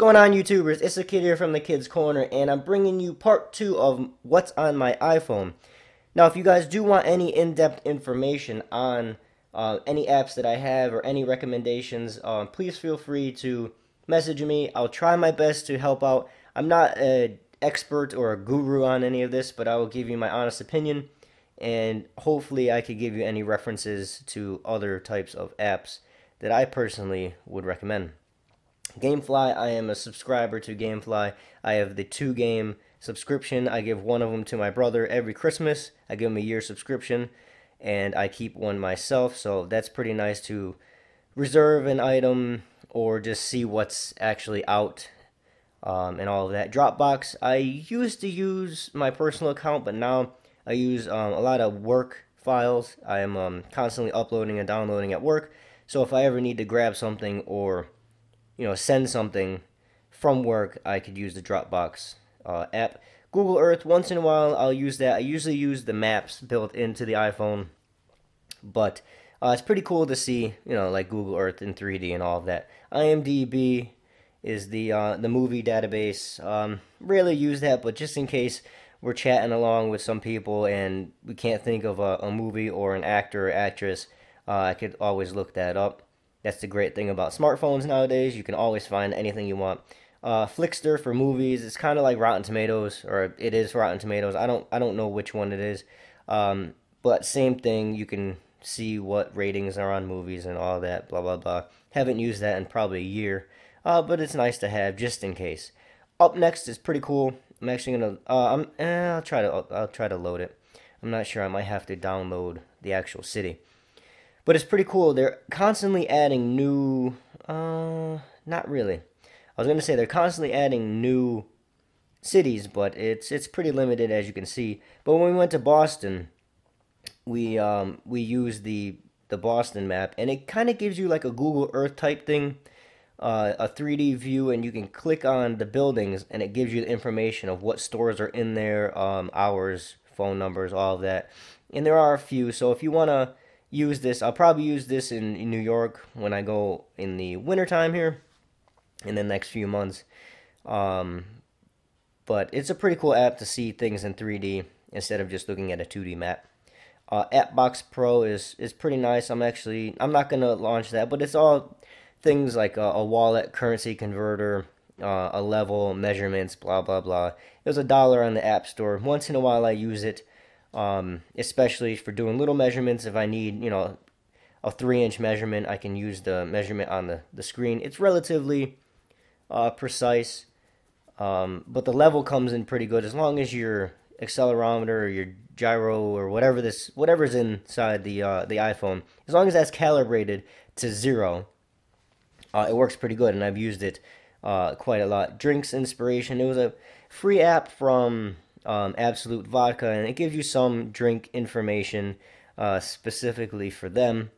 going on, YouTubers? It's the kid here from the Kids Corner, and I'm bringing you part 2 of what's on my iPhone. Now, if you guys do want any in-depth information on any apps that I have or any recommendations, please feel free to message me. I'll try my best to help out. I'm not an expert or a guru on any of this, but I will give you my honest opinion, and hopefully I could give you any references to other types of apps that I personally would recommend. Gamefly, I am a subscriber to Gamefly. I have the 2-game subscription. I give one of them to my brother every Christmas. I give him a year subscription, and I keep one myself, so that's pretty nice to reserve an item or just see what's actually out and all of that. Dropbox, I used to use my personal account, but now I use a lot of work files. I am constantly uploading and downloading at work, so if I ever need to grab something or send something from work, I could use the Dropbox app. Google Earth, once in a while, I'll use that. I usually use the maps built into the iPhone, but it's pretty cool to see, like Google Earth in 3D and all of that. IMDb is the movie database. Rarely use that, but just in case we're chatting along with some people and we can't think of a movie or an actor or actress, I could always look that up. That's the great thing about smartphones nowadays. You can always find anything you want. Flickster for movies. It's kind of like Rotten Tomatoes, or it is Rotten Tomatoes. I don't know which one it is. But same thing. You can see what ratings are on movies and all that. Blah blah blah. Haven't used that in probably a year, but it's nice to have just in case. Up next is pretty cool. I'm actually gonna. I'll try to load it. I'm not sure. I might have to download the actual city. But it's pretty cool. They're constantly adding new... not really. I was going to say they're constantly adding new cities, but it's pretty limited, as you can see. But when we went to Boston, we used the Boston map, and it kind of gives you like a Google Earth type thing, a 3D view, and you can click on the buildings, and it gives you the information of what stores are in there, hours, phone numbers, all of that. And there are a few, so if you want to use this, I'll probably use this in New York when I go in the wintertime here in the next few months. But it's a pretty cool app to see things in 3D instead of just looking at a 2D map. AppBox Pro is pretty nice. I'm not gonna launch that, but it's all things like a wallet, currency converter, a level, measurements, blah blah blah. It was $1 on the App Store. Once in a while I use it. Especially for doing little measurements. If I need, a 3-inch measurement, I can use the measurement on the screen. It's relatively precise, but the level comes in pretty good as long as your accelerometer or your gyro or whatever's inside the iPhone, as long as that's calibrated to 0, it works pretty good, and I've used it quite a lot. Drinks Inspiration. It was a free app from Absolute Vodka, and it gives you some drink information specifically for them.